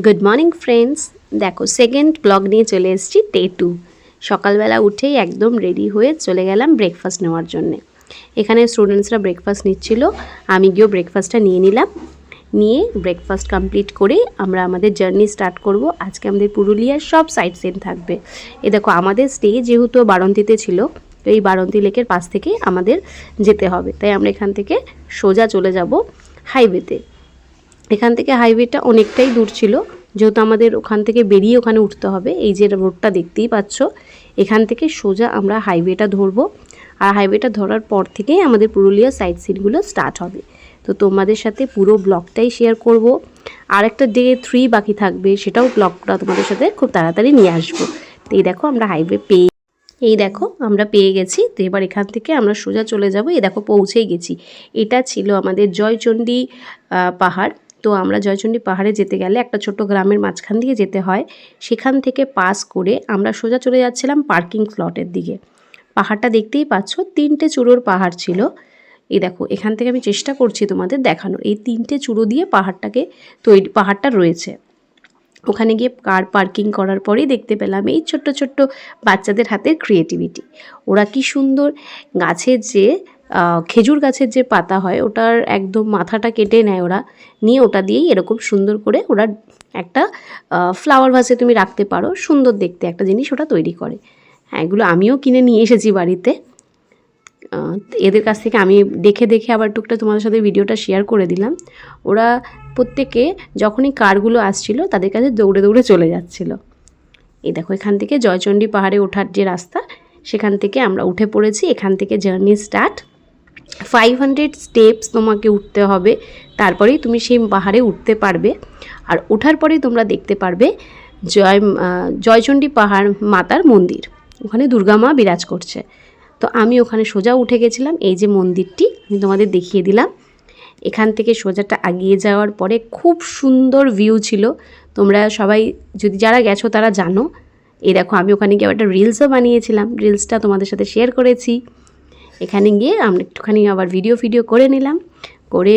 Good morning friends, দেখো second blog নিয়ে চলে এসেছি ডে 2। সকালবেলা উঠেই একদম রেডি হয়ে চলে গেলাম ব্রেকফাস্ট নেওয়ার জন্যে। এখানে স্টুডেন্টসরা ব্রেকফাস্ট নিচ্ছিল, আমি গিয়েও ব্রেকফাস্টটা নিয়ে নিলাম। নিয়ে ব্রেকফাস্ট কমপ্লিট করে আমরা আমাদের জার্নি স্টার্ট করব। আজকে আমাদের পুরুলিয়ার সব সাইট সিন থাকবে। এ দেখো আমাদের স্টে যেহেতু বারন্তিতে ছিল, তো এই বারন্তি লেকের পাশ থেকেই আমাদের যেতে হবে, তাই আমরা এখান থেকে সোজা চলে যাব হাইওয়েতে। এখান থেকে হাইওয়েটা অনেকটাই দূর ছিল, যেহেতু আমাদের ওখান থেকে বেরিয়ে ওখানে উঠতে হবে। এই যে রোডটা দেখতেই পাচ্ছ, এখান থেকে সোজা আমরা হাইওয়েটা ধরবো। আর হাইওয়েটা ধরার পর থেকেই আমাদের পুরুলিয়া সাইট সিনগুলো স্টার্ট হবে। তো তোমাদের সাথে পুরো ব্লগটাই শেয়ার করব। আর একটা ডে 3 বাকি থাকবে, সেটাও ব্লগটা তোমাদের সাথে খুব তাড়াতাড়ি নিয়ে আসবো। তো এই দেখো আমরা আমরা পেয়ে গেছি। তো এবার এখান থেকে আমরা সোজা চলে যাব। এই দেখো পৌঁছেই গেছি। এটা ছিল আমাদের জয়চণ্ডী পাহাড়। তো আমরা জয়চণ্ডী পাহাড়ে যেতে গেলে একটা ছোট্ট গ্রামের মাঝখান দিয়ে যেতে হয়। সেখান থেকে পাস করে আমরা সোজা চলে যাচ্ছিলাম পার্কিং স্লটের দিকে। পাহাড়টা দেখতেই পাচ্ছ, 3টে চূড়োর পাহাড় ছিল। এই দেখো এখান থেকে আমি চেষ্টা করছি তোমাদের দেখানোর। এই 3টে চূড়ো দিয়ে পাহাড়টা রয়েছে। ওখানে গিয়ে কার পার্কিং করার পরেই দেখতে পেলাম এই ছোট্ট ছোট্ট বাচ্চাদের হাতের ক্রিয়েটিভিটি। ওরা কি সুন্দর গাছের যে খেজুর গাছের যে পাতা হয়, ওটার একদম মাথাটা কেটে নেয় ওরা, নিয়ে ওটা দিয়েই এরকম সুন্দর করে ওরা একটা ফ্লাওয়ার ভাসে তুমি রাখতে পারো, সুন্দর দেখতে একটা জিনিস ওটা তৈরি করে। হ্যাঁ, এগুলো আমিও কিনে নিয়ে এসেছি বাড়িতে। এদের কাছ থেকে আমি দেখে আবার টুকটা তোমাদের সাথে ভিডিওটা শেয়ার করে দিলাম। ওরা প্রত্যেকে যখনই কারগুলো আসছিল তাদের কাছে দৌড়ে দৌড়ে চলে যাচ্ছিল। এই দেখো এখান থেকে জয়চণ্ডী পাহাড়ে ওঠার যে রাস্তা, সেখান থেকে আমরা উঠে পড়েছি। এখান থেকে জার্নি স্টার্ট। 500 স্টেপস তোমাকে উঠতে হবে, তারপরেই তুমি সেই পাহাড়ে উঠতে পারবে। আর ওঠার পরেই তোমরা দেখতে পারবে জয়চণ্ডী পাহাড় মাতার মন্দির। ওখানে দুর্গা মা বিরাজ করছে। তো আমি ওখানে সোজা উঠে গেছিলাম। এই যে মন্দিরটি আমি তোমাদের দেখিয়ে দিলাম। এখান থেকে সোজাটা এগিয়ে যাওয়ার পরে খুব সুন্দর ভিউ ছিল। তোমরা সবাই যারা গেছো তারা জানো। এই দেখো আমি ওখানে গিয়ে একটা রিলসও বানিয়েছিলাম, রিলসটা তোমাদের সাথে শেয়ার করেছি। এখানে গিয়ে আমরা একটুখানি আবার ভিডিও করে নিলাম, করে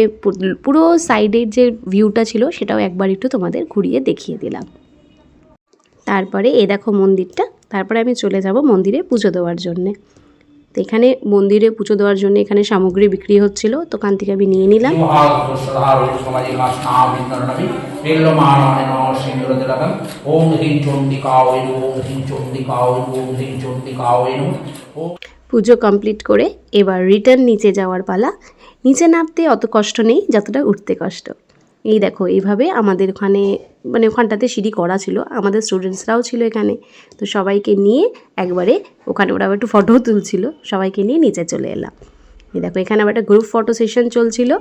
পুরো সাইডের যে ভিউটা ছিল সেটাও একবার একটু তোমাদের ঘুরিয়ে দেখিয়ে দিলাম। তারপরে এই দেখো মন্দিরটা। তারপরে আমি চলে যাব মন্দিরে পুজো দেওয়ার জন্যে। তো এখানে মন্দিরে পুজো দেওয়ার জন্য এখানে সামগ্রী বিক্রি হচ্ছিল, তো ওখান থেকে আমি নিয়ে নিলাম। পুজো কমপ্লিট করে এবার রিটার্ন নিচে যাওয়ার পালা। নিচে নামতে অত কষ্ট নেই যতটা উঠতে কষ্ট। এই দেখো এইভাবে আমাদের ওখানটাতে সিঁড়ি করা ছিল, আমাদের স্টুডেন্টসরাও ছিল এখানে। তো সবাইকে নিয়ে একবারে ওখানে ওরা একটু ফটোও তুলছিল, সবাইকে নিয়ে নিচে চলে এলাম। এই দেখো এখানে আবার একটা গ্রুপ ফটো সেশন চলছিল।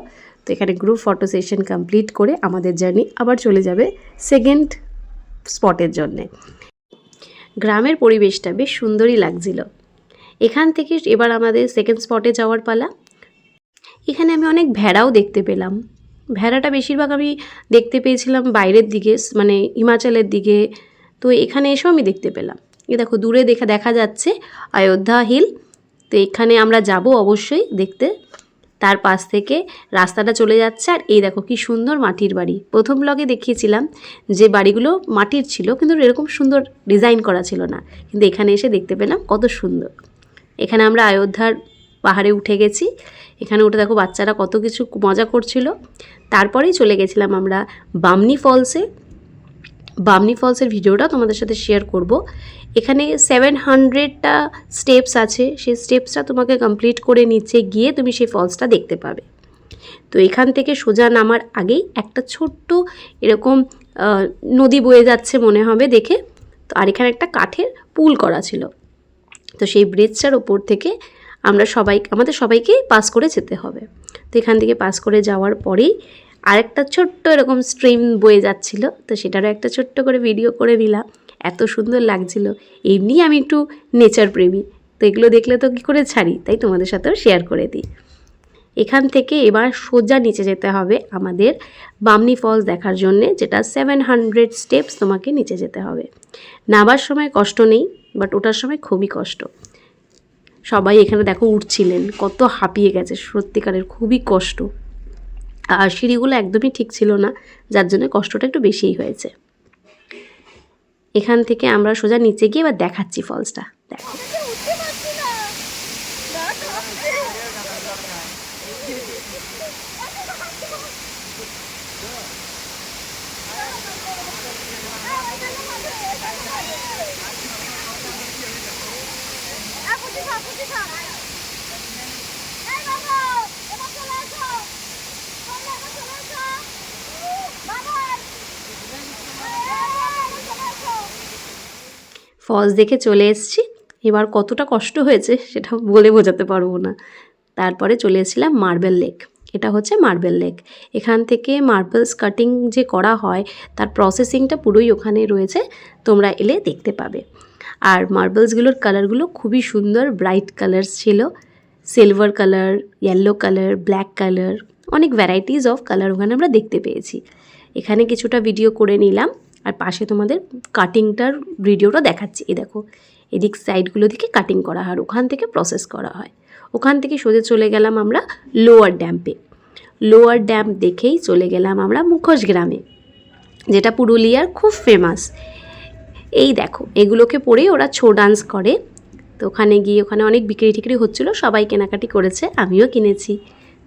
তো এখানে গ্রুপ ফটো সেশন কমপ্লিট করে আমাদের জার্নি আবার চলে যাবে সেকেন্ড স্পটের জন্যে। গ্রামের পরিবেশটা বেশ সুন্দরই লাগছিল। এখান থেকে এবার আমাদের সেকেন্ড স্পটে যাওয়ার পালা। এখানে আমি অনেক ভেড়াও দেখতে পেলাম। ভেড়াটা বেশিরভাগ আমি দেখতে পেয়েছিলাম বাইরের দিকে, হিমাচলের দিকে। তো এখানে এসেও আমি দেখতে পেলাম। এই দেখো দূরে দেখা যাচ্ছে অযোধ্যা হিল। তো এখানে আমরা যাব অবশ্যই দেখতে। তার পাশ থেকে রাস্তাটা চলে যাচ্ছে। আর এই দেখো কি সুন্দর মাটির বাড়ি। প্রথম ব্লগে দেখিয়েছিলাম যে বাড়িগুলো মাটির ছিল, কিন্তু এরকম সুন্দর ডিজাইন করা ছিল না, কিন্তু এখানে এসে দেখতে পেলাম কত সুন্দর। এখানে আমরা অযোধ্যার পাহাড়ে উঠে গেছি। এখানে উঠে দেখো বাচ্চারা কত কিছু মজা করছিল। তারপরেই চলে গেছিলাম আমরা বামনি ফলসে। বামনি ফলসের ভিডিওটা তোমাদের সাথে শেয়ার করব। এখানে 700টা স্টেপস আছে, সেই স্টেপসটা তোমাকে কমপ্লিট করে নিচে গিয়ে তুমি সেই ফলসটা দেখতে পাবে। তো এখান থেকে সোজা নামার আগেই একটা ছোট্ট এরকম নদী বয়ে যাচ্ছে মনে হবে দেখে। তো আর এখানে একটা কাঠের পুল করা ছিল। তো সেই ব্রিজটার ওপর থেকে আমাদের সবাইকেই পাস করে যেতে হবে। তো এখান থেকে পাস করে যাওয়ার পরেই আরেকটা ছোট্ট এরকম স্ট্রিম বয়ে যাচ্ছিল। তো সেটারও একটা ছোট্ট করে ভিডিও করে নিলাম। এত সুন্দর লাগছিল। এমনি আমি একটু নেচার প্রেমী, তো এগুলো দেখলে তো কী করে ছাড়ি, তাই তোমাদের সাথেও শেয়ার করে দিই। এখান থেকে এবার সোজা নিচে যেতে হবে আমাদের বামনি ফলস দেখার জন্যে, যেটা 700 স্টেপস তোমাকে নিচে যেতে হবে। নামার সময় কষ্ট নেই, বাট ওঠার সময় খুবই কষ্ট। সবাই এখানে দেখো উঠছিলেন, কত হাঁপিয়ে গেছে, সত্যিকারের খুবই কষ্ট। আর সিঁড়িগুলো একদমই ঠিক ছিল না, যার জন্য কষ্টটা একটু বেশিই হয়েছে। এখান থেকে আমরা সোজা নিচে গিয়ে এবার দেখাচ্ছি ফলসটা। দেখো ফলস দেখে চলে এসেছি। এবার কতটা কষ্ট হয়েছে সেটা বলে বোঝাতে পারবো না। তারপরে চলে এসেছিলাম মার্বেল লেক। এটা হচ্ছে মার্বেল লেক। এখান থেকে মার্বেলস কাটিং যে করা হয় তার প্রসেসিংটা পুরোই ওখানে রয়েছে, তোমরা এলে দেখতে পাবে। আর মার্বেলসগুলোর কালারগুলো খুবই সুন্দর, ব্রাইট কালার্স ছিল, silver colour, yellow colour, black colour, অনেক ভ্যারাইটিস অফ কালার ওখানে আমরা দেখতে পেয়েছি। এখানে কিছুটা ভিডিও করে নিলাম, আর পাশে তোমাদের কাটিংটার ভিডিওটা দেখাচ্ছি। এই দেখো, এদিক সাইডগুলো দিকে কাটিং করা হয়, ওখান থেকে প্রসেস করা হয়। ওখান থেকে সোজা চলে গেলাম আমরা লোয়ার ড্যাম্পে। লোয়ার ড্যাম্প দেখেই চলে গেলাম আমরা মুখোশ গ্রামে, যেটা পুরুলিয়ার খুব ফেমাস। এই দেখো, এগুলোকে পরেই ওরা ছো ডান্স করে। তো ওখানে গিয়ে ওখানে অনেক বিক্রি টিক্রি হচ্ছিলো, সবাই কেনাকাটি করেছে, আমিও কিনেছি।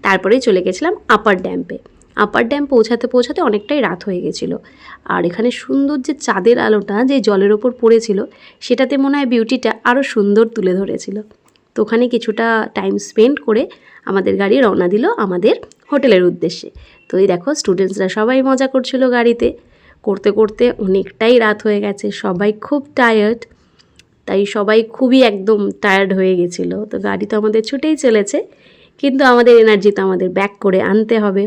তারপরেই চলে গেছিলাম আপার ড্যাম্পে। আপার ড্যাম পৌঁছাতে পৌঁছাতে অনেকটাই রাত হয়ে গেছিলো। আর এখানে সুন্দর যে চাঁদের আলোটা যে জলের ওপর পড়েছিল, সেটাতে মনে হয় বিউটিটা আরও সুন্দর তুলে ধরেছিল। তো ওখানে কিছুটা টাইম স্পেন্ড করে আমাদের গাড়ি রওনা দিল আমাদের হোটেলের উদ্দেশ্যে। তো এই দেখো, স্টুডেন্টসরা সবাই মজা করছিল গাড়িতে। করতে করতে অনেকটাই রাত হয়ে গেছে, সবাই খুব টায়ার্ড, তাই সবাই খুবই একদম টায়ার্ড হয়ে গেছিলো। তো গাড়ি তো আমাদের ছুটেই চলেছে, কিন্তু আমাদের এনার্জি তো আমাদের ব্যাক করে আনতে হবে।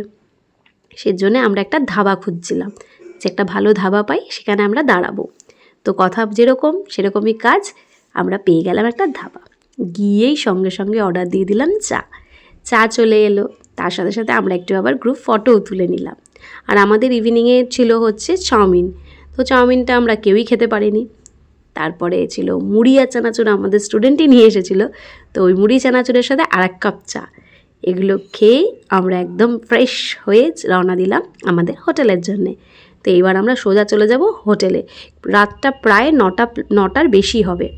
সেজন্য আমরা একটা ধাবা খুঁজছিলাম, যে একটা ভালো ধাবা পাই সেখানে আমরা দাঁড়াবো। তো কথা যেরকম সেরকমই কাজ, আমরা পেয়ে গেলাম একটা ধাবা। গিয়েই সঙ্গে সঙ্গে অর্ডার দিয়ে দিলাম চা চলে এলো। তার সাথে সাথে আমরা একটু আবার গ্রুপ ফটোও তুলে নিলাম। আর আমাদের ইভিনিংয়ে ছিল হচ্ছে চাউমিন। তো চাউমিনটা আমরা কেউই খেতে পারিনি। তারপরে ছিল মুড়ি আর চানাচুর, আমাদের স্টুডেন্টই নিয়ে এসেছিলো। তো ওই মুড়ি চানাচুরের সাথে আর এক কাপ চা, এগুলো খেয়ে আমরা একদম ফ্রেশ হয়ে রওনা দিলাম আমাদের হোটেলের জন্যে। তো এইবার আমরা সোজা চলে যাব হোটেলে। রাতটা প্রায় 9টার বেশি হবে,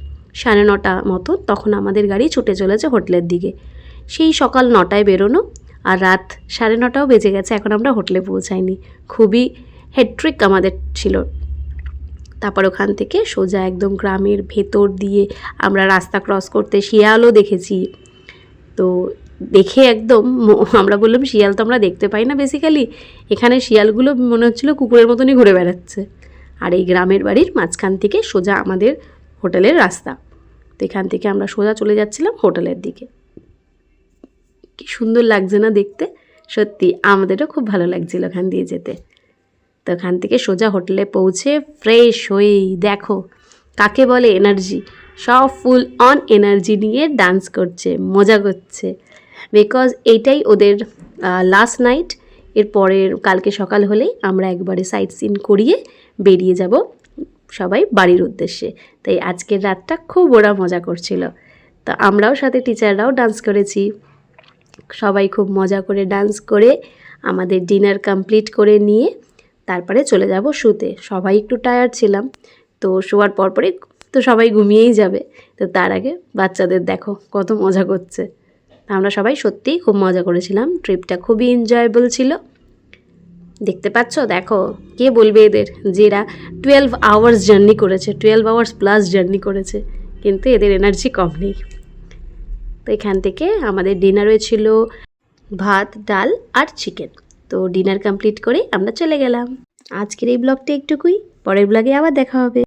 9:30 মতো। তখন আমাদের গাড়ি ছুটে চলেছে হোটেলের দিকে। সেই সকাল 9টায় বেরোনো, আর রাত 9:30টাও বেজে গেছে, এখন আমরা হোটেলে পৌঁছাইনি। খুবই হেট্রিক আমাদের ছিল। তারপর ওখান থেকে সোজা একদম গ্রামের ভেতর দিয়ে আমরা রাস্তা ক্রস করতে শিয়ালও দেখেছি। তো দেখে একদম আমরা বললাম, শিয়াল তো আমরা দেখতে পাই না বেসিক্যালি, এখানে শিয়ালগুলো মনে হচ্ছিলো কুকুরের মতনই ঘুরে বেড়াচ্ছে। আর এই গ্রামের বাড়ির মাঝখান থেকে সোজা আমাদের হোটেলের রাস্তা। তো এখান থেকে আমরা সোজা চলে যাচ্ছিলাম হোটেলের দিকে। কি সুন্দর লাগছে না দেখতে, সত্যি আমাদেরও খুব ভালো লাগছিল এখান দিয়ে যেতে। তো এখান থেকে সোজা হোটেলে পৌঁছে ফ্রেশ হয়েই দেখো কাকে বলে এনার্জি, সব ফুল অন এনার্জি নিয়ে ডান্স করছে, মজা করছে। বিকজ এইটাই ওদের লাস্ট নাইট। এর পরের কালকে সকাল হলেই আমরা একবারে সাইট সিন করিয়ে বেরিয়ে যাব সবাই বাড়ির উদ্দেশ্যে। তাই আজকের রাতটা খুব ওরা মজা করছিল। তো আমরাও সাথে টিচাররাও ডান্স করেছি। সবাই খুব মজা করে ডান্স করে আমাদের ডিনার কমপ্লিট করে নিয়ে তারপরে চলে যাব শুতে। সবাই একটু টায়ার্ড ছিলাম, তো শোয়ার পরপরই তো সবাই ঘুমিয়েই যাবে। তো তার আগে বাচ্চাদের দেখো কত মজা করছে। আমরা সবাই সত্যিই খুব মজা করেছিলাম। ট্রিপটা খুবই এনজয়েবল ছিল। দেখতে পাচ্ছ, দেখো কে বলবে এদের যে এরা 12 আওয়ার্স জার্নি করেছে, 12 আওয়ার্স প্লাস জার্নি করেছে, কিন্তু এদের এনার্জি কম নেই। তো এখান থেকে আমাদের ডিনার হয়েছিল ভাত, ডাল আর চিকেন। তো ডিনার কমপ্লিট করে আমরা চলে গেলাম। আজকের এই ব্লগটা একটুকুই, পরের ব্লগে আবার দেখা হবে।